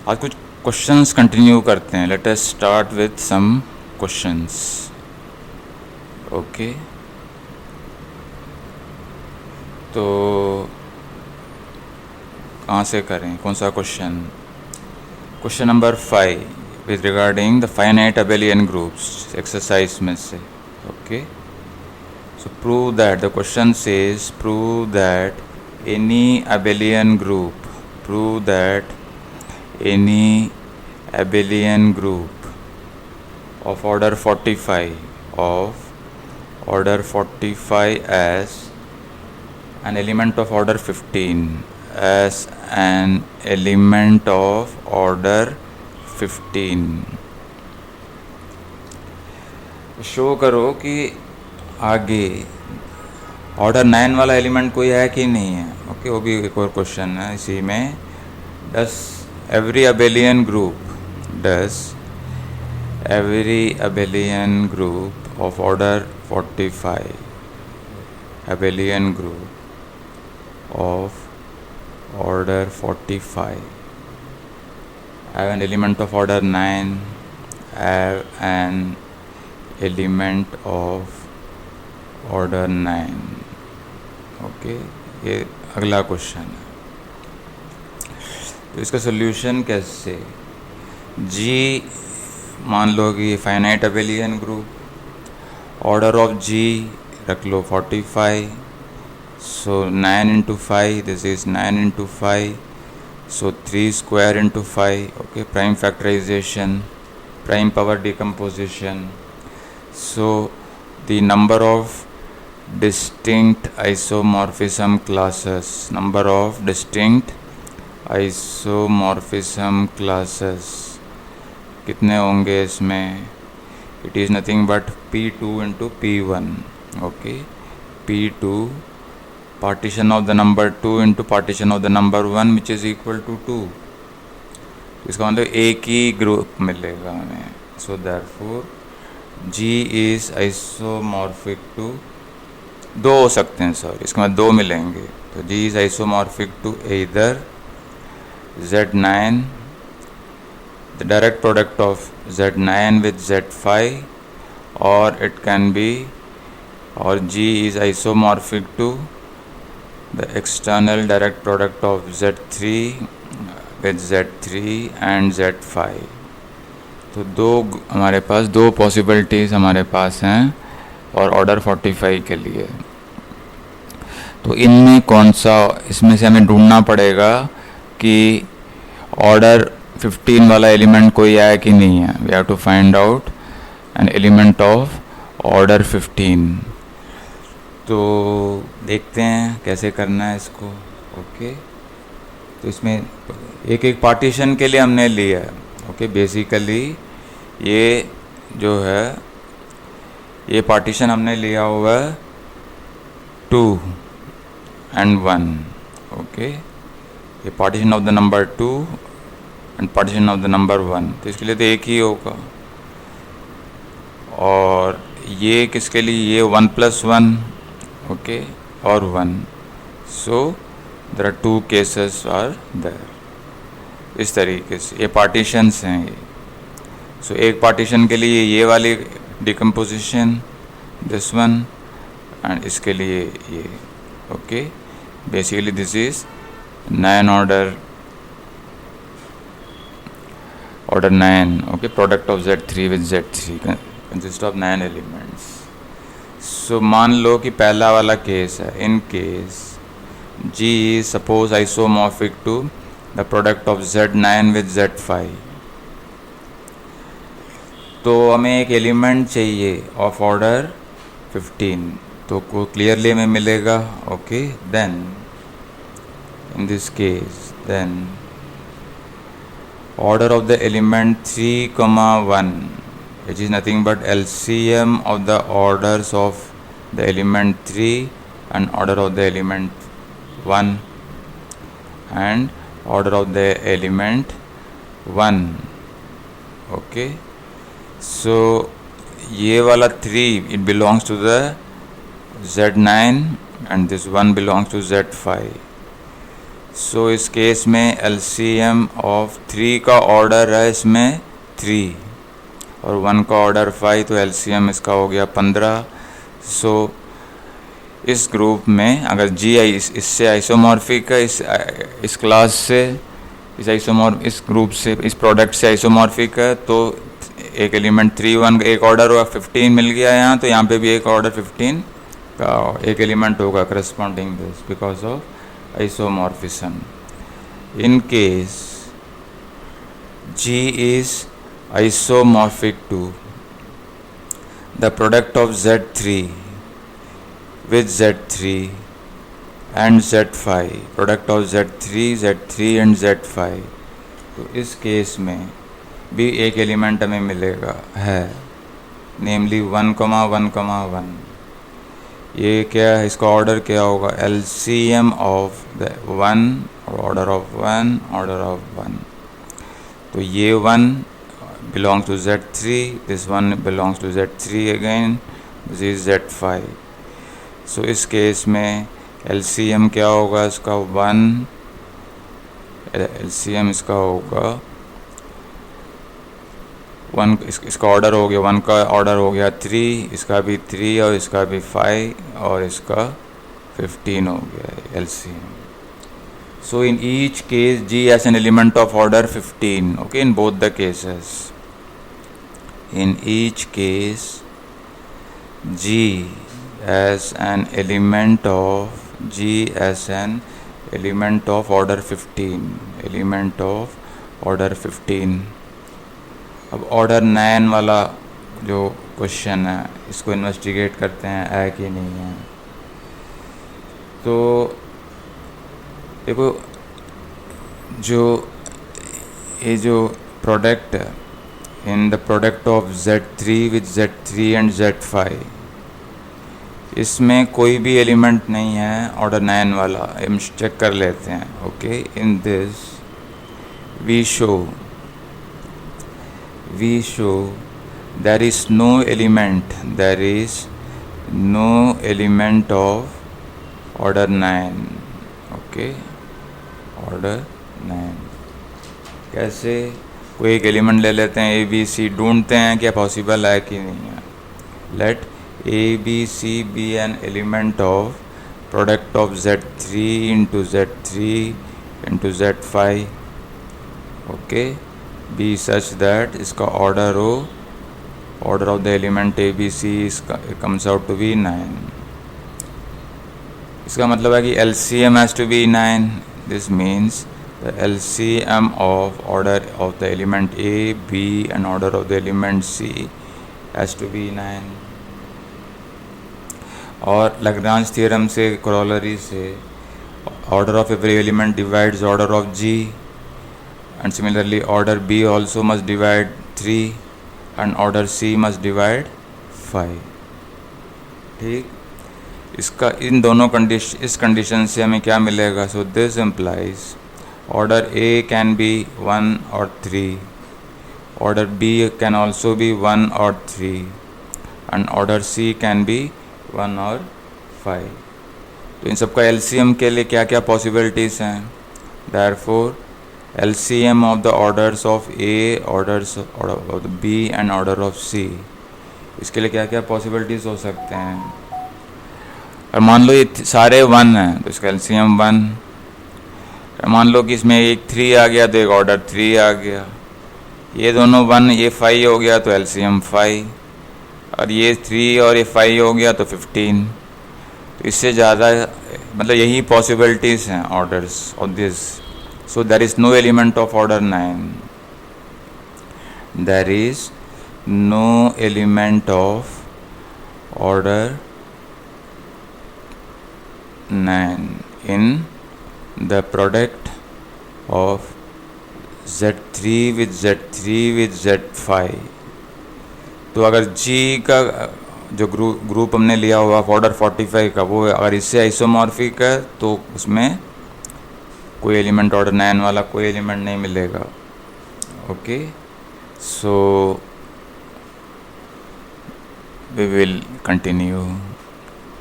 आज कुछ questions continue करते हैं. Let us start with some questions. Okay, तो कहाँ से करें, कौन सा question? Question number 5 with regarding the finite abelian groups exercise में से. Okay, so prove that the question says prove that any abelian group of order 45 as an element of order 15 as an element of order 15. Show करो कि आगे order 9 वाला element कोई है कि नहीं है. ओके, वो भी एक और क्वेश्चन है इसी में. Does every abelian group of order 45 abelian group of order 45 have an element of order 9, have an element of order 9. Okay, ये अगला क्वेश्चन है. तो इसका सोल्यूशन कैसे? जी मान लो कि finite abelian group, order of G रख लो 45. So 9 into 5, this is 9 into 5, so 3 square into 5. Okay, prime factorisation, prime power decomposition. So the number of distinct isomorphism classes कितने होंगे इसमें? It is nothing but P2 into P1. Okay, P2 partition of the number 2 into partition of the number 1 which is equal to 2. इसका मतलब एक ही group मिलेगा हमें. So therefore G is isomorphic to, दो हो सकते हैं, सॉरी, इसके बाद दो मिलेंगे. तो G is isomorphic to either Z9, the direct product of Z9 with Z5, और इट कैन बी, और G is isomorphic to the external direct product of Z3 with Z3 and Z5. तो दो हमारे पास, दो पॉसिबिलिटीज़ हमारे पास हैं और order 45 के लिए. तो इनमें कौन सा, इसमें से हमें ढूंढना पड़ेगा कि ऑर्डर 15 वाला एलिमेंट कोई है कि नहीं है. We have to find out an element of order 15. तो देखते हैं कैसे करना है इसको. ओके, तो इसमें एक एक पार्टीशन के लिए हमने लिया है. ओके, बेसिकली ये जो है, ये पार्टीशन हमने लिया हुआ है 2 and 1. ओके, ये partition of the number 2 and partition of the number 1. तो इसके लिए तो एक ही होगा. और ये किसके लिए? ये 1 + 1. ओके, और 1. So there are 2 cases are there. इस तरीके से ये पार्टीशंस हैं ये. सो एक पार्टीशन के लिए ये वाली डिकम्पोजिशन, दिस वन, एंड इसके लिए ये. Okay, basically this is 9 order 9. Okay, product of Z3 with Z3 consist of 9 elements. So मान लो कि पहला वाला केस है. In case G is suppose isomorphic to the product of Z9 with Z5. तो हमें एक एलिमेंट चाहिए ऑफ ऑर्डर 15. तो को क्लियरली हमें मिलेगा. Okay, then in this case, then order of the element 3, 1 which is nothing but LCM of the orders of the element 3 and order of the element 1 and order of the element 1. Okay, so ये वाला 3 it belongs to the Z9 and this 1 belongs to Z5. सो इस case में LCM of 3 का order है इसमें 3 और 1 का order 5, तो LCM इसका हो गया 15। सो इस ग्रुप में अगर G इससे आइसोमॉर्फिक है, इस क्लास से, इस ग्रुप से, इस प्रोडक्ट से आइसोमॉर्फिक है, तो एक एलिमेंट 3 1 एक ऑर्डर हुआ 15 मिल गया यहाँ, तो यहाँ पे भी एक ऑर्डर 15 का एक एलिमेंट होगा corresponding this because of isomorphism. In case G is isomorphic to the product of Z3 with Z3 and Z5, product of Z3 and Z5, तो इस केस में भी एक एलिमेंट हमें मिलेगा है, नेमली 1, 1, 1। ये क्या है, इसका ऑर्डर क्या होगा, LCM of the 1, order of 1, order of 1। तो ये 1 belongs to Z3, this one belongs to Z3 again, this is Z5। so इस केस में LCM क्या होगा इसका 1, LCM इसका होगा 1, इसका ऑर्डर हो गया 1 का ऑर्डर हो गया 3, इसका भी 3 और इसका भी 5 और इसका 15 हो गया LCM। So in each case G has an element of order 15, okay, in both the cases. In each case G as an element of order 15, element of order 15। अब ऑर्डर 9 वाला जो क्वेश्चन है इसको इन्वेस्टिगेट करते हैं है कि नहीं है। तो देखो जो प्रोडक्ट है in the product of Z3 with Z3 and Z5, इसमें कोई भी एलिमेंट नहीं है ऑर्डर 9 वाला, हम चेक कर लेते हैं। Okay, in this we show there is no element of order 9, okay, order 9। कैसे, कोई एक एलिमेंट ले लेते हैं ABC, ढूंढते हैं क्या पॉसिबल है कि नहीं है। Let ABC be an element of product of Z3 into Z3 into Z5, okay, be such that इसका ऑर्डर हो, order of the element ABC comes out to be 9। इसका मतलब है कि LCM has to be 9। This means the LCM of order of the element A, B and order of the element C has to be 9। और Lagrange theorem से, corollary से, order of every element divides order of G, and similarly order B also must divide 3 and order C must divide 5। ठीक, इसका इन दोनों इस condition से हमें क्या मिलेगा। So this implies order A can be 1 और 3, order B can also be 1 और 3 and order C can be 1 और 5। तो इन सबका LCM के लिए क्या क्या पॉसिबिलिटीज़ हैं। Therefore LCM of the orders of A, orders of the B and order of C, इसके लिए क्या क्या पॉसिबिलिटीज़ हो सकते हैं। और मान लो ये सारे 1 हैं तो इसका LCM 1। मान लो कि इसमें एक 3 आ गया तो एक ऑर्डर 3 आ गया, ये दोनों 1, ये 5 हो गया तो LCM 5, और ये 3 और ये 5 हो गया तो 15। तो इससे ज़्यादा मतलब यही पॉसिबिलिटीज़ हैं orders of this. So there is no element of order 9. There is no element of order 9 in the product of Z3 with Z3 with Z5। तो अगर G का जो ग्रुप हमने लिया हुआ ऑर्डर 45 का, वो अगर इससे आइसोमॉर्फिक है तो उसमें कोई एलिमेंट ऑर्डर 9 वाला कोई एलिमेंट नहीं मिलेगा। Okay, so we will continue.